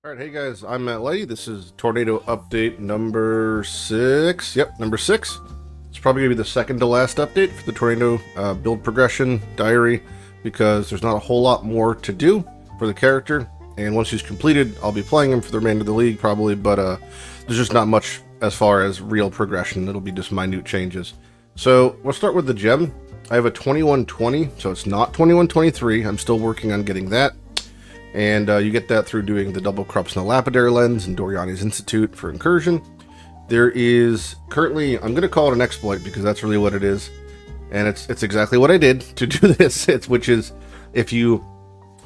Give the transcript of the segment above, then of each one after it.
Alright, hey guys, I'm Matt Lighty. This is Tornado Update number 6. Yep, number 6. It's probably going to be the second to last update for the Tornado build progression diary, because there's not a whole lot more to do for the character, and once he's completed, I'll be playing him for the remainder of the league probably, but there's just not much as far as real progression. It'll be just minute changes. So, we'll start with the gem. I have a 2120, so it's not 2123. I'm still working on getting that. And you get that through doing the double Corruption of Lapidary lens and Doriani's Institute for Incursion. There is currently, I'm going to call it an exploit because that's really what it is. And it's exactly what I did to do this, which is if you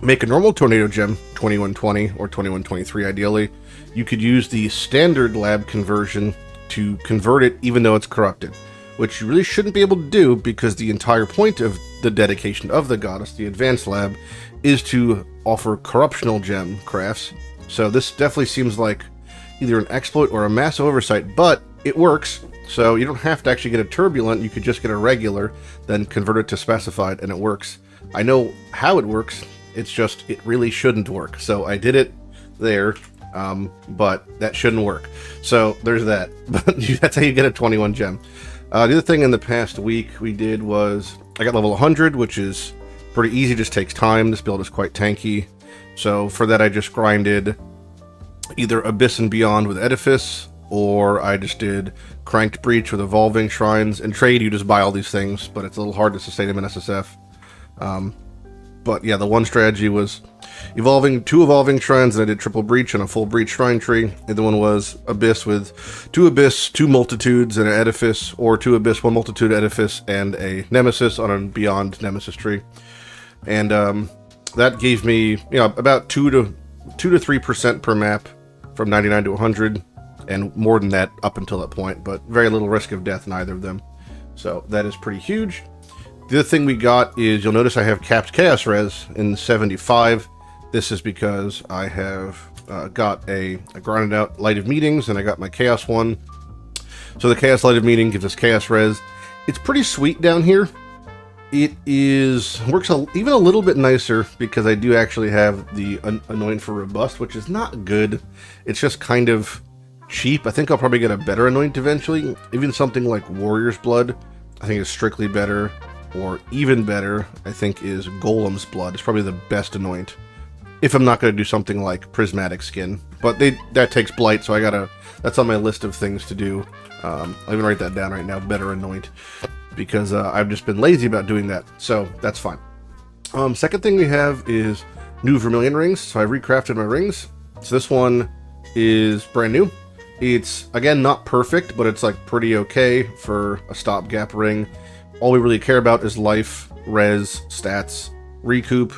make a normal Tornado Gem, 2120 or 2123 ideally, you could use the standard lab conversion to convert it even though it's corrupted. Which you really shouldn't be able to do because the entire point of the dedication of the goddess, the advanced lab, is to offer corruptional gem crafts. So this definitely seems like either an exploit or a massive oversight, but it works. So you don't have to actually get a turbulent, you could just get a regular, then convert it to specified, and it works. I know how it works, it's just it really shouldn't work. So I did it there, but that shouldn't work. So there's that. But that's how you get a 21 gem. The other thing in the past week we did was I got level 100, which is pretty easy, just takes time. This build is quite tanky. So for that I just grinded either Abyss and Beyond with Edifice, or I just did Cranked Breach with Evolving Shrines. In trade you just buy all these things, but it's a little hard to sustain them in SSF. But yeah, the one strategy was two Evolving Shrines, and I did Triple Breach and a Full Breach Shrine Tree. The other one was Abyss with 2 Abyss, 2 Multitudes, and an Edifice, or 2 Abyss, 1 Multitude, Edifice, and a Nemesis on a Beyond Nemesis tree. And that gave me, about 2 to 3% per map from 99 to 100, and more than that up until that point, but very little risk of death in either of them. So that is pretty huge. The other thing we got is, you'll notice I have capped Chaos Res in 75. This is because I have got I grinded out Light of Meetings, and I got my Chaos one. So the Chaos Light of Meeting gives us Chaos Res. It's pretty sweet down here. It works even a little bit nicer because I do actually have the Anoint for Robust, which is not good. It's just kind of cheap. I think I'll probably get a better Anoint eventually. Even something like Warrior's Blood, I think is strictly better. Or even better, I think, is Golem's Blood. It's probably the best Anoint. If I'm not going to do something like Prismatic Skin. But that takes Blight, so that's on my list of things to do. I'll even write that down right now, better Anoint. Because I've just been lazy about doing that. So that's fine. Second thing we have is new Vermilion rings. So I recrafted my rings. So this one is brand new. It's, again, not perfect, but it's like pretty okay for a stopgap ring. All we really care about is life, res, stats, recoup,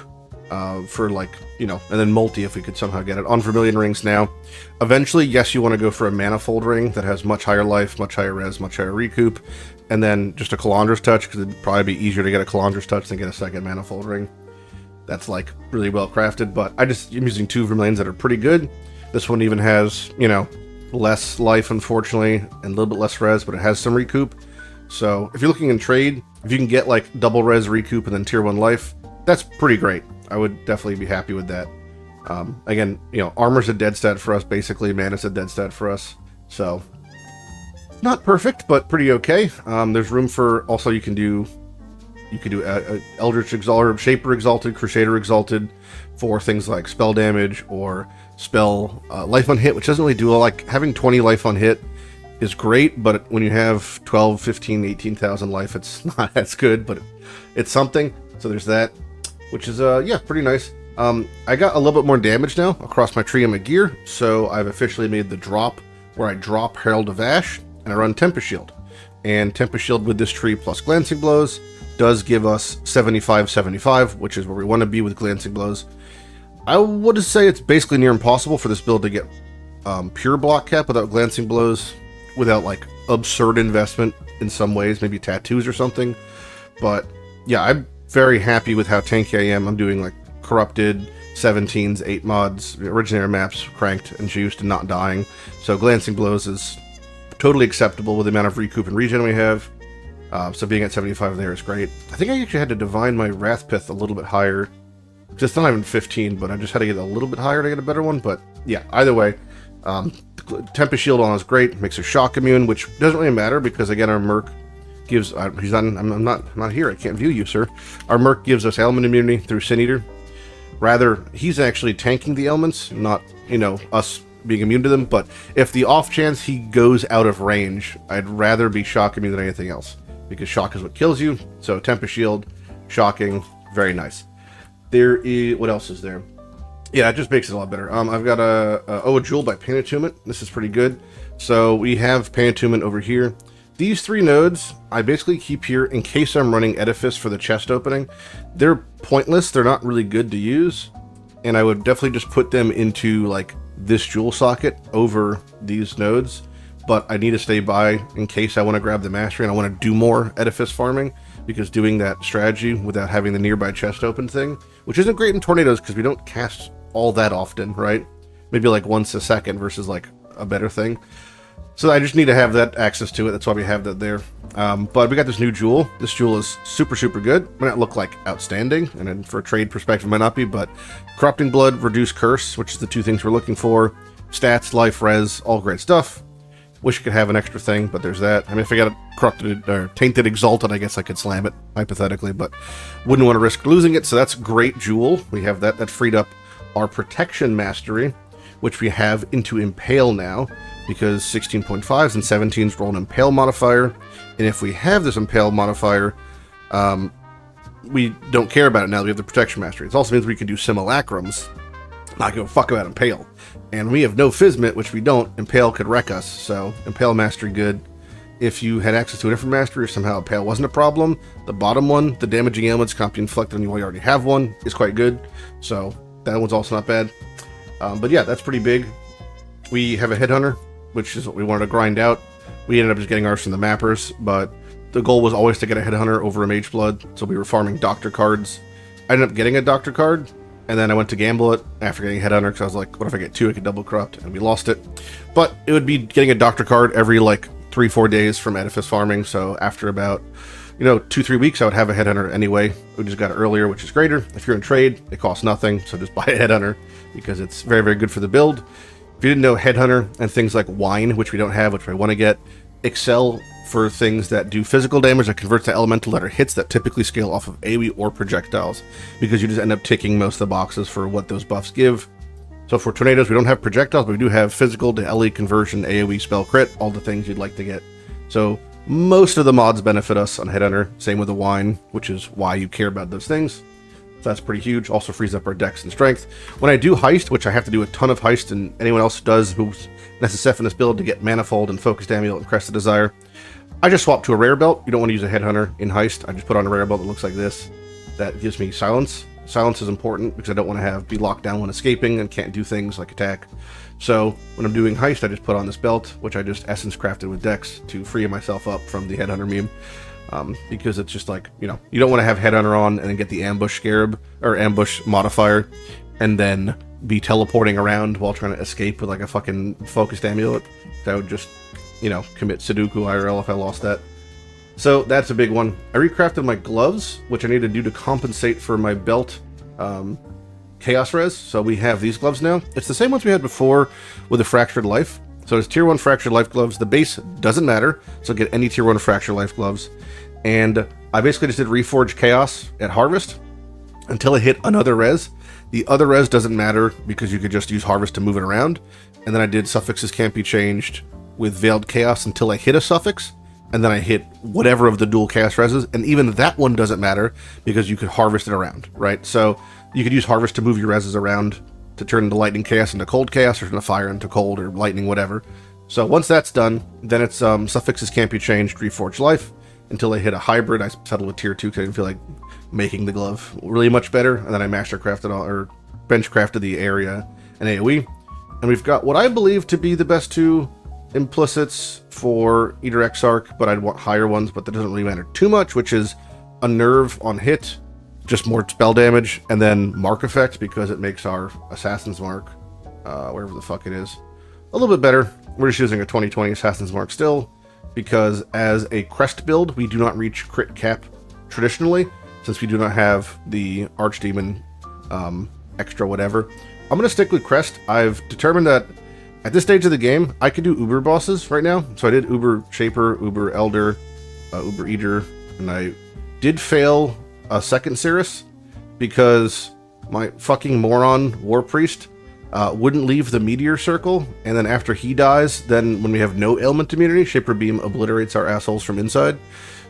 for and then multi if we could somehow get it on Vermilion rings now. Eventually, yes, you want to go for a manifold ring that has much higher life, much higher res, much higher recoup, and then just a Calandra's Touch, because it'd probably be easier to get a Calandra's Touch than get a second manifold ring. That's really well crafted, but I'm using 2 Vermilions that are pretty good. This one even has, less life, unfortunately, and a little bit less res, but it has some recoup. So if you're looking in trade, if you can get double res recoup and then tier 1 life, that's pretty great. I would definitely be happy with that. Again, armor's a dead stat for us, basically. Mana's a dead stat for us. So not perfect, but pretty okay. There's room for, also you can do Eldritch Exalted, Shaper Exalted, Crusader Exalted for things like spell damage or spell life on hit, which doesn't really do having 20 life on hit is great, but when you have 12, 15, 18,000 life, it's not as good, but it's something. So there's that, which is, pretty nice. I got a little bit more damage now across my tree and my gear, so I've officially made the drop where I drop Herald of Ash, and I run Tempest Shield. And Tempest Shield with this tree plus Glancing Blows does give us 75-75, which is where we want to be with Glancing Blows. I would say it's basically near impossible for this build to get pure block cap without Glancing Blows, without absurd investment in some ways, maybe tattoos or something. But yeah, I'm very happy with how tanky I am. I'm doing Corrupted, 17s, 8 mods, Originator maps, cranked and juiced and not dying. So Glancing Blows is totally acceptable with the amount of recoup and regen we have. So being at 75 there is great. I think I actually had to divine my Wrathpith a little bit higher It's not even 15, but I just had to get a little bit higher to get a better one. But yeah, either way, Tempest Shield on is great. Makes her shock immune, which doesn't really matter because again, our Merc gives. He's on. I'm not here. I can't view you, sir. Our Merc gives us element immunity through Sin Eater. Rather, he's actually tanking the elements, not us being immune to them. But if the off chance he goes out of range, I'd rather be shock immune than anything else because shock is what kills you. So Tempest Shield, shocking, very nice. There is what else is there? Yeah, it just makes it a lot better. I've got a Jewel by Pain Attunement. This is pretty good. So we have Pain Attunement over here. These 3 nodes, I basically keep here in case I'm running Edifice for the chest opening. They're pointless. They're not really good to use. And I would definitely just put them into like this Jewel socket over these nodes. But I need to stay by in case I want to grab the Mastery and I want to do more Edifice farming. Because doing that strategy without having the nearby chest open thing, which isn't great in Tornadoes because we don't cast all that often, right? Maybe like once a second versus like a better thing. So I just need to have that access to it. That's why we have that there. But we got this new Jewel. This Jewel is super, super good. Might not look like outstanding, and then for a trade perspective might not be, but Corrupting Blood, Reduce Curse, which is the 2 things we're looking for. Stats, life, res, all great stuff. Wish I could have an extra thing, but there's that. I mean, if I got a Corrupted or Tainted Exalted, I guess I could slam it, hypothetically, but wouldn't want to risk losing it, so that's great Jewel. We have that. That freed up our Protection Mastery, which we have into Impale now, because 16.5s and 17s roll an Impale modifier, and if we have this Impale modifier, we don't care about it now that we have the Protection Mastery. It also means we can do Simulacrums, not give a fuck about Impale. And we have no Fizmet, which we don't. Impale could wreck us, so Impale Mastery good. If you had access to a different Mastery or somehow Impale wasn't a problem, the bottom one, the damaging elements can't be inflicted on you while you already have one, is quite good. So that one's also not bad. But yeah, that's pretty big. We have a Headhunter, which is what we wanted to grind out. We ended up just getting ours from the mappers, but the goal was always to get a Headhunter over a Mage Blood, so we were farming Doctor cards. I ended up getting a Doctor card, and then I went to gamble it after getting Headhunter, because I was like, what if I get 2, I could double corrupt, and we lost it. But it would be getting a Doctor card every, like, 3-4 days from Edifice farming, so after about, 2-3 weeks, I would have a Headhunter anyway. We just got it earlier, which is greater. If you're in trade, it costs nothing, so just buy a Headhunter, because it's very, very good for the build. If you didn't know, Headhunter and things like Wine, which we don't have, which I want to get, Excel for things that do physical damage that converts to elemental that are hits that typically scale off of AoE or projectiles, because you just end up ticking most of the boxes for what those buffs give. So for Tornadoes, we don't have projectiles, but we do have physical to LE conversion, AoE spell crit, all the things you'd like to get. So most of the mods benefit us on Headhunter, same with the Wine, which is why you care about those things. So that's pretty huge. Also frees up our Dex and Strength. When I do Heist, which I have to do a ton of Heist, and anyone else does who's necessary in this build to get Manifold and Focused Amulet and Crest of Desire, I just swap to a rare belt. You don't want to use a Headhunter in Heist. I just put on a rare belt that looks like this. That gives me silence. Silence is important because I don't want to be locked down when escaping and can't do things like attack. So when I'm doing Heist, I just put on this belt, which I just essence crafted with Dex to free myself up from the Headhunter meme. Because it's just like, you don't want to have Headhunter on and then get the Ambush Scarab or Ambush modifier and then be teleporting around while trying to escape with like a fucking Focused Amulet. That would just, commit Sudoku IRL if I lost that. So that's a big one. I recrafted my gloves, which I need to do to compensate for my belt Chaos Res. So we have these gloves now. It's the same ones we had before with the Fractured Life. So it's Tier 1 Fractured Life gloves. The base doesn't matter, so get any Tier 1 Fractured Life gloves. And I basically just did Reforge Chaos at Harvest until I hit another res. The other res doesn't matter because you could just use Harvest to move it around. And then I did Suffixes Can't Be Changed with Veiled Chaos until I hit a Suffix. And then I hit whatever of the dual Chaos reses. And even that one doesn't matter because you could harvest it around, right? So you could use Harvest to move your reses around to turn the Lightning Chaos into Cold Chaos or turn the Fire into Cold or Lightning, whatever. So once that's done, then it's Suffixes Can't Be Changed, Reforge Life. Until I hit a hybrid, I settled with Tier 2 because I didn't feel like making the glove really much better. And then I master crafted or bench crafted the area and AoE. And we've got what I believe to be the best 2 implicits for Eater Exarch, but I'd want higher ones, but that doesn't really matter too much, which is a Nerve on hit, just more spell damage, and then Mark effect because it makes our Assassin's Mark, wherever the fuck it is, a little bit better. We're just using a 2020 Assassin's Mark still, because as a crest build, we do not reach crit cap traditionally, since we do not have the Archdemon extra whatever. I'm going to stick with Crest. I've determined that at this stage of the game, I could do Uber bosses right now. So I did Uber Shaper, Uber Elder, Uber Eater, and I did fail a second Cirrus because my fucking moron War Priest wouldn't leave the meteor circle, and then after he dies, then when we have no ailment immunity, Shaper Beam obliterates our assholes from inside.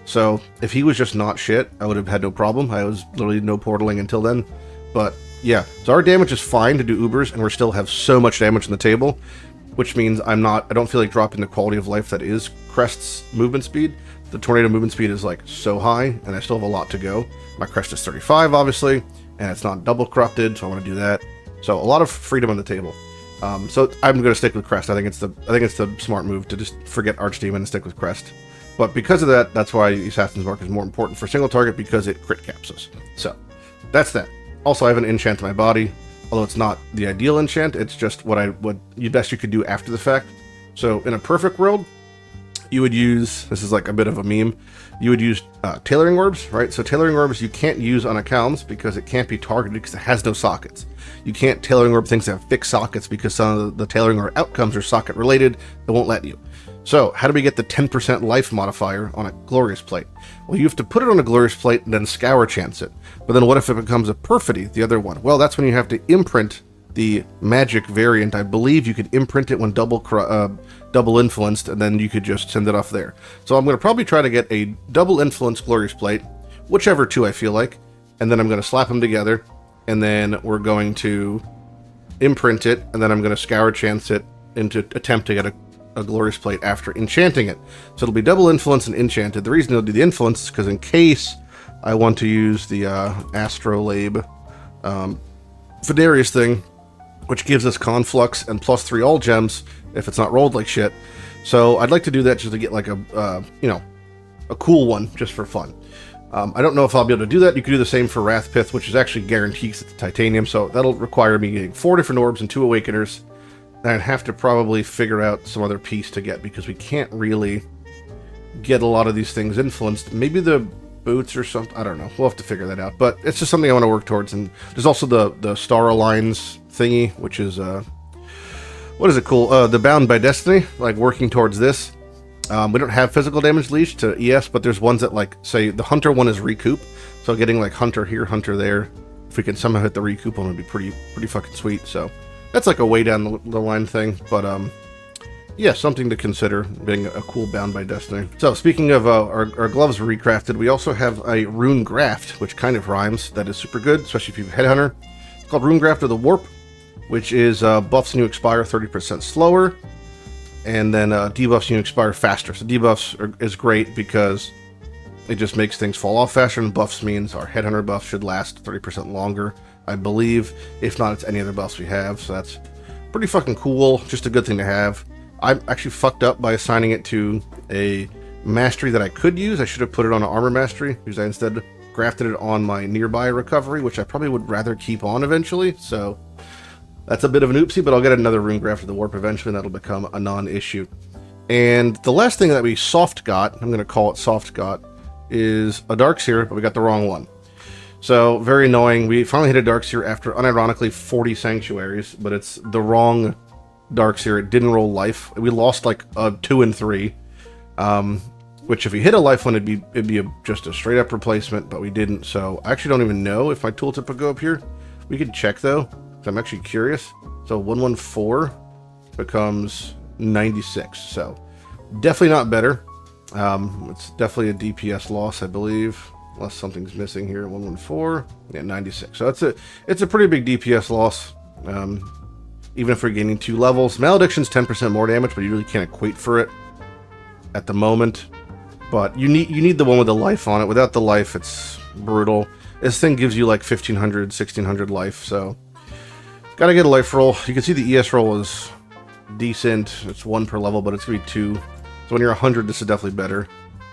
So if he was just not shit, I would have had no problem. I was literally no portaling until then. But yeah, so our damage is fine to do Ubers, and we still have so much damage on the table, which means I don't feel like dropping the quality of life that is Crest's movement speed. The Tornado movement speed is like so high, and I still have a lot to go. My Crest is 35, obviously, and it's not double corrupted, so I want to do that. So a lot of freedom on the table. So I'm going to stick with Crest. I think it's the smart move to just forget Archdemon and stick with Crest. But because of that, that's why Assassin's Mark is more important for single target, because it crit caps us. So that's that. Also, I have an enchant to my body, although it's not the ideal enchant. It's just what best you could do after the fact. So in a perfect world, you would use, this is like a bit of a meme, you would use tailoring orbs, right? So tailoring orbs you can't use on accounts because it can't be targeted because it has no sockets. You can't tailoring orb things that have fixed sockets because some of the tailoring orb outcomes are socket related. It won't let you. So how do we get the 10% life modifier on a glorious plate? Well, you have to put it on a glorious plate and then scour chance it. But then what if it becomes a perfidy, the other one? Well, that's when you have to imprint the magic variant. I believe you could imprint it when double influenced, and then you could just send it off there. So I'm going to probably try to get a double influenced glorious plate, whichever two I feel like, and then I'm going to slap them together, and then we're going to imprint it, and then I'm going to scour chance it into attempt to get a glorious plate after enchanting it. So it'll be double influence and enchanted. The reason it'll do the influence is because in case I want to use the Astrolabe Fidarius thing, which gives us Conflux and +3 all gems if it's not rolled like shit. So I'd like to do that just to get like a cool one just for fun. I don't know if I'll be able to do that. You could do the same for Wrathpith, which is actually guaranteed at the Titanium, so that'll require me getting 4 different orbs and 2 Awakeners. And I'd have to probably figure out some other piece to get, because we can't really get a lot of these things influenced. Maybe the boots or something. I don't know. We'll have to figure that out. But it's just something I want to work towards. And there's also the Star Alliance thingy, which is, what is it called? The Bound by Destiny, like working towards this. We don't have physical damage leash to ES, but there's ones that, like, say, the Hunter one is recoup. So getting, like, Hunter here, Hunter there. If we can somehow hit the recoup one, would be pretty fucking sweet. So that's like a way down the line thing. But, yeah, something to consider, being a cool Bound by Destiny. So, speaking of our gloves recrafted, we also have a Rune Graft, which kind of rhymes. That is super good, especially if you have Headhunter. It's called Rune Graft of the Warp, which is buffs when you expire 30% slower, and then debuffs when you expire faster. So debuffs is great because it just makes things fall off faster, and buffs means our Headhunter buff should last 30% longer, I believe. If not, it's any other buffs we have, so that's pretty fucking cool. Just a good thing to have. I actually fucked up by assigning it to a mastery that I could use. I should have put it on an armor mastery, because I instead grafted it on my nearby recovery, which I probably would rather keep on eventually. So that's a bit of an oopsie, but I'll get another Rune Graft of the Warp eventually, and that'll become a non-issue. And the last thing that we soft got, I'm going to call it soft got, is a Darkseer, but we got the wrong one. So, very annoying. We finally hit a Darkseer after, unironically, 40 Sanctuaries, but it's the wrong Darkseer. It didn't roll life. We lost like a 2 and 3, which if we hit a life one, it'd be just a straight up replacement, but we didn't. So I actually don't even know if my tooltip would go up here. We could check though, because I'm actually curious. So 114 becomes 96. So definitely not better. It's definitely a DPS loss, I believe, unless something's missing here. 114, yeah, 96. So it's a pretty big DPS loss. Even if we're gaining 2 levels. Malediction's 10% more damage, but you really can't equate for it at the moment. But you need the one with the life on it. Without the life, it's brutal. This thing gives you like 1500, 1600 life, so gotta get a life roll. You can see the ES roll is decent. It's 1 per level, but it's gonna be 2. So when you're 100, this is definitely better.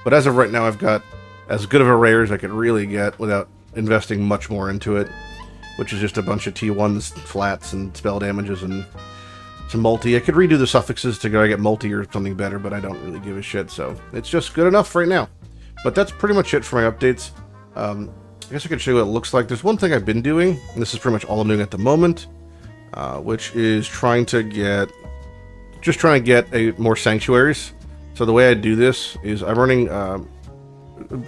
But as of right now, I've got as good of a rare as I could really get without investing much more into it, which is just a bunch of T1s, flats, and spell damages, and some multi. I could redo the suffixes to get multi or something better, but I don't really give a shit, so it's just good enough right now. But that's pretty much it for my updates. I guess I could show you what it looks like. There's one thing I've been doing, and this is pretty much all I'm doing at the moment, which is trying to get more sanctuaries. So the way I do this is I'm running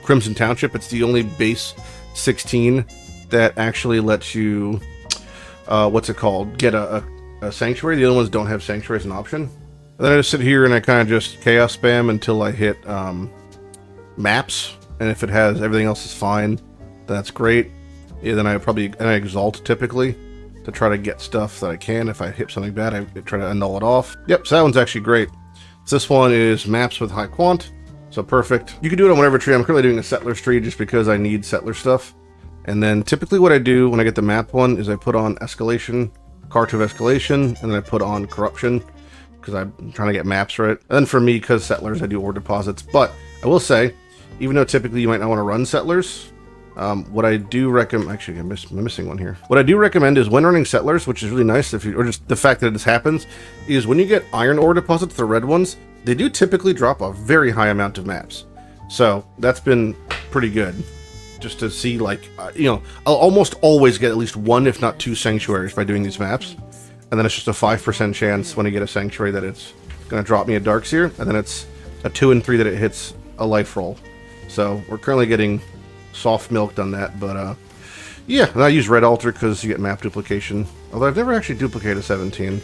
Crimson Township. It's the only base 16 that actually lets you, what's it called, get a sanctuary. The other ones don't have sanctuary as an option. And then I just sit here and I kind of just chaos spam until I hit maps. And if it has everything else is fine, then that's great. Yeah, then I exalt typically to try to get stuff that I can. If I hit something bad, I try to annul it off. Yep, so that one's actually great. So this one is maps with high quant, so perfect. You can do it on whatever tree. I'm currently doing a settlers tree just because I need settler stuff. And then typically what I do when I get the map one is I put on escalation, card of escalation, and then I put on corruption because I'm trying to get maps right. And then for me, because settlers, I do ore deposits. But I will say, even though typically you might not want to run settlers, what I do recommend, actually I'm missing one here. What I do recommend is when running settlers, which is really nice, or just the fact that this happens, is when you get iron ore deposits, the red ones, they do typically drop a very high amount of maps. So that's been pretty good. Just to see, like, I'll almost always get at least one, if not two sanctuaries by doing these maps. And then it's just a 5% chance when I get a sanctuary that it's going to drop me a Darkseer, and then it's a 2 and 3 that it hits a life roll. So we're currently getting soft milked on that, but yeah, and I use red altar because you get map duplication, although I've never actually duplicated a 17,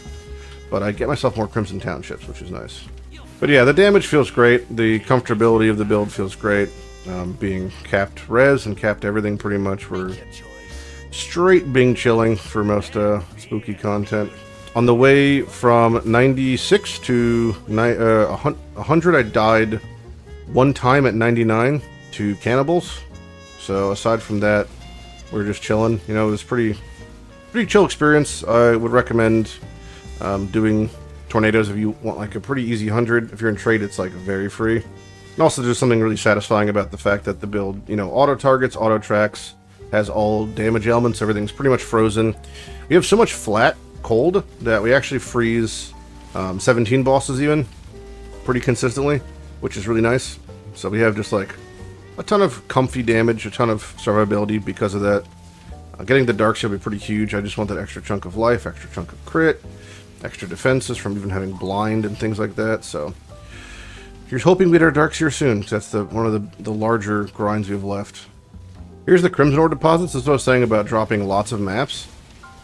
but I get myself more Crimson Townships, which is nice. But yeah, the damage feels great, the comfortability of the build feels great, being capped res and capped everything pretty much. We're straight Bing chilling for most spooky content. On the way from 96 to 100, I died one time at 99 to cannibals. So aside from that, we're just chilling. You know, it was pretty chill experience. I would recommend doing tornadoes if you want like a pretty easy 100. If you're in trade, it's like very free. And also there's something really satisfying about the fact that the build, auto targets, auto tracks, has all damage elements. Everything's pretty much frozen. We have so much flat cold that we actually freeze 17 bosses even pretty consistently, which is really nice. So we have just like a ton of comfy damage, a ton of survivability because of that. Getting the Dark should be pretty huge. I just want that extra chunk of life, extra chunk of crit, extra defenses from even having blind and things like that. So here's hoping we get our Darkseer soon, because that's one of the larger grinds we have left. Here's the Crimson Ore deposits. This is what I was saying about dropping lots of maps.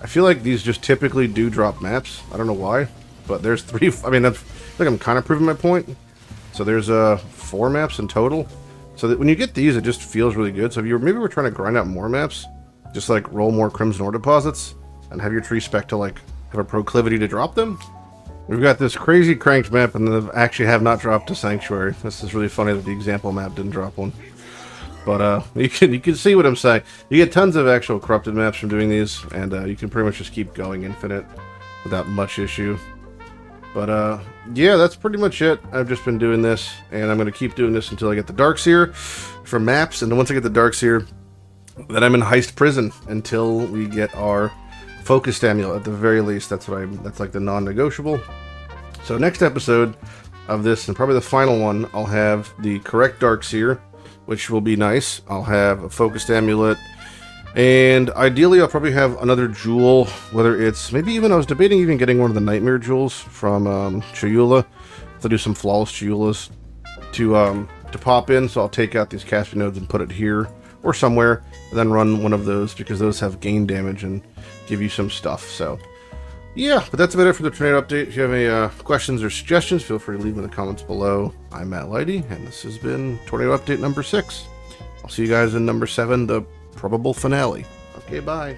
I feel like these just typically do drop maps. I don't know why, but there's 3. I mean, I think I'm kind of proving my point. So there's 4 maps in total. So that when you get these, it just feels really good. So if maybe we're trying to grind out more maps, just like roll more Crimson Ore deposits and have your tree spec to like have a proclivity to drop them. We've got this crazy cranked map, and they actually have not dropped a sanctuary. This is really funny that the example map didn't drop one. But you can see what I'm saying. You get tons of actual corrupted maps from doing these, and you can pretty much just keep going infinite without much issue. But yeah, that's pretty much it. I've just been doing this, and I'm going to keep doing this until I get the Darkseer for maps. And then once I get the Darkseer, then I'm in Heist Prison until we get our Focused Amulet at the very least. That's like the non-negotiable. So next episode of this, and probably the final one, I'll have the correct Darkseer, which will be nice. I'll have a Focused Amulet, and ideally I'll probably have another jewel, whether it's, maybe even I was debating even getting one of the Nightmare jewels from Chayula, to do some flawless Chayulas to pop in. So I'll take out these Caspian nodes and put it here or somewhere, and then run one of those, because those have gain damage and give you some stuff. So yeah, but that's about it for the tornado update. If you have any questions or suggestions, feel free to leave them in the comments below. I'm Matt Lighty, and this has been tornado update number 6. I'll see you guys in number 7, the probable finale. Okay, bye.